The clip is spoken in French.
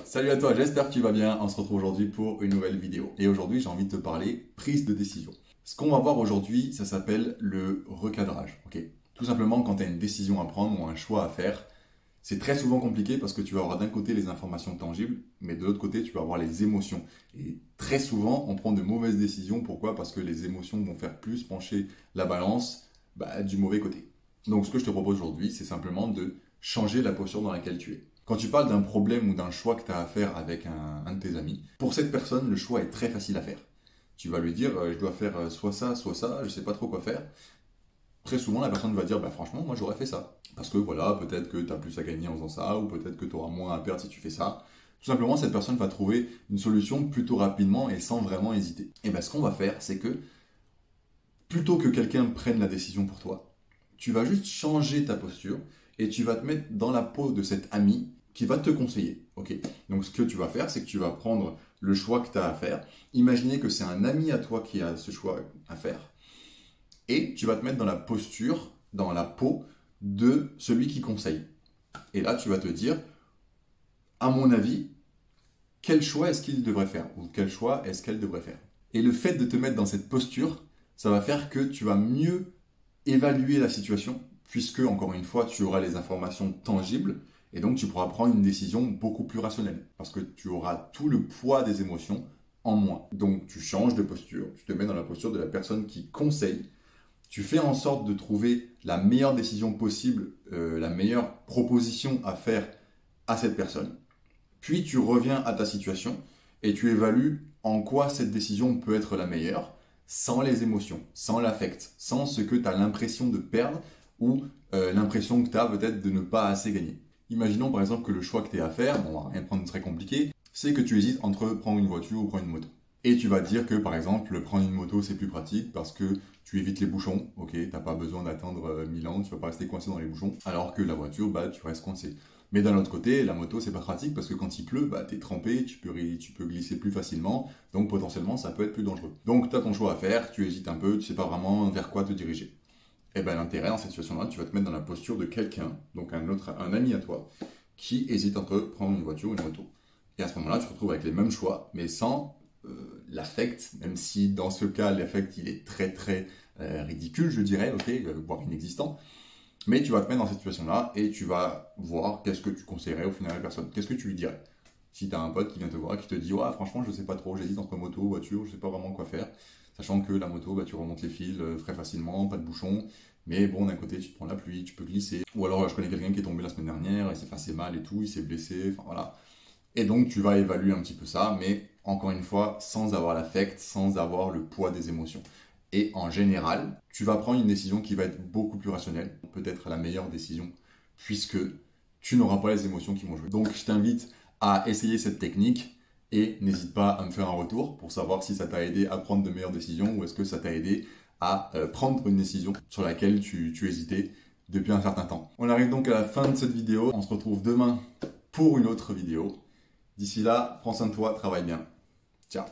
Salut à toi, j'espère que tu vas bien. On se retrouve aujourd'hui pour une nouvelle vidéo. Et aujourd'hui, j'ai envie de te parler prise de décision. Ce qu'on va voir aujourd'hui, ça s'appelle le recadrage. Ok. Tout simplement, quand tu as une décision à prendre ou un choix à faire, c'est très souvent compliqué parce que tu vas avoir d'un côté les informations tangibles, mais de l'autre côté, tu vas avoir les émotions. Et très souvent, on prend de mauvaises décisions. Pourquoi? Parce que les émotions vont faire plus pencher la balance du mauvais côté. Donc, ce que je te propose aujourd'hui, c'est simplement de changer la posture dans laquelle tu es. Quand tu parles d'un problème ou d'un choix que tu as à faire avec un de tes amis, pour cette personne, le choix est très facile à faire. Tu vas lui dire, je dois faire soit ça, je ne sais pas trop quoi faire. Très souvent, la personne va dire, franchement, moi j'aurais fait ça. Parce que voilà, peut-être que tu as plus à gagner en faisant ça, ou peut-être que tu auras moins à perdre si tu fais ça. Tout simplement, cette personne va trouver une solution plutôt rapidement et sans vraiment hésiter. Et ce qu'on va faire, c'est que plutôt que quelqu'un prenne la décision pour toi, tu vas juste changer ta posture et tu vas te mettre dans la peau de cet ami qui va te conseiller. Ok. Donc ce que tu vas faire, c'est que tu vas prendre le choix que tu as à faire. Imaginez que c'est un ami à toi qui a ce choix à faire. Et tu vas te mettre dans la posture, dans la peau de celui qui conseille. Et là, tu vas te dire, à mon avis, quel choix est-ce qu'il devrait faire? Ou quel choix est-ce qu'elle devrait faire? Et le fait de te mettre dans cette posture, ça va faire que tu vas mieux évaluer la situation, puisque, encore une fois, tu auras les informations tangibles, et donc tu pourras prendre une décision beaucoup plus rationnelle, parce que tu auras tout le poids des émotions en moins. Donc tu changes de posture, tu te mets dans la posture de la personne qui conseille, tu fais en sorte de trouver la meilleure décision possible, la meilleure proposition à faire à cette personne, puis tu reviens à ta situation, et tu évalues en quoi cette décision peut être la meilleure, sans les émotions, sans l'affect, sans ce que tu as l'impression de perdre ou l'impression que tu as peut-être de ne pas assez gagner. Imaginons par exemple que le choix que tu as à faire, on va rien prendre de très compliqué, c'est que tu hésites entre prendre une voiture ou prendre une moto. Et tu vas te dire que par exemple, prendre une moto c'est plus pratique parce que tu évites les bouchons, ok, tu n'as pas besoin d'attendre 1000 ans, tu ne vas pas rester coincé dans les bouchons, alors que la voiture, tu restes coincé. Mais d'un autre côté, la moto, c'est pas pratique parce que quand il pleut, tu es trempé, tu peux glisser plus facilement, donc potentiellement, ça peut être plus dangereux. Donc, tu as ton choix à faire, tu hésites un peu, tu sais pas vraiment vers quoi te diriger. Et l'intérêt dans cette situation-là, tu vas te mettre dans la posture de quelqu'un, donc un ami à toi, qui hésite entre prendre une voiture ou une moto. Et à ce moment-là, tu te retrouves avec les mêmes choix, mais sans l'affect, même si dans ce cas, l'affect, il est très très ridicule, je dirais, ok, voire inexistant. Mais tu vas te mettre dans cette situation-là et tu vas voir qu'est-ce que tu conseillerais au final à la personne. Qu'est-ce que tu lui dirais? Si tu as un pote qui vient te voir et qui te dit « Ouais, franchement, je sais pas trop, j'hésite entre moto, voiture, je sais pas vraiment quoi faire. » Sachant que la moto, tu remontes les fils très facilement, pas de bouchon. Mais bon, d'un côté, tu te prends la pluie, tu peux glisser. Ou alors, je connais quelqu'un qui est tombé la semaine dernière, il s'est fait assez mal et tout, il s'est blessé, enfin voilà. Et donc, tu vas évaluer un petit peu ça, mais encore une fois, sans avoir l'affect, sans avoir le poids des émotions. Et en général, tu vas prendre une décision qui va être beaucoup plus rationnelle, peut-être la meilleure décision, puisque tu n'auras pas les émotions qui vont jouer. Donc je t'invite à essayer cette technique et n'hésite pas à me faire un retour pour savoir si ça t'a aidé à prendre de meilleures décisions ou est-ce que ça t'a aidé à prendre une décision sur laquelle tu hésitais depuis un certain temps. On arrive donc à la fin de cette vidéo. On se retrouve demain pour une autre vidéo. D'ici là, prends soin de toi, travaille bien. Ciao.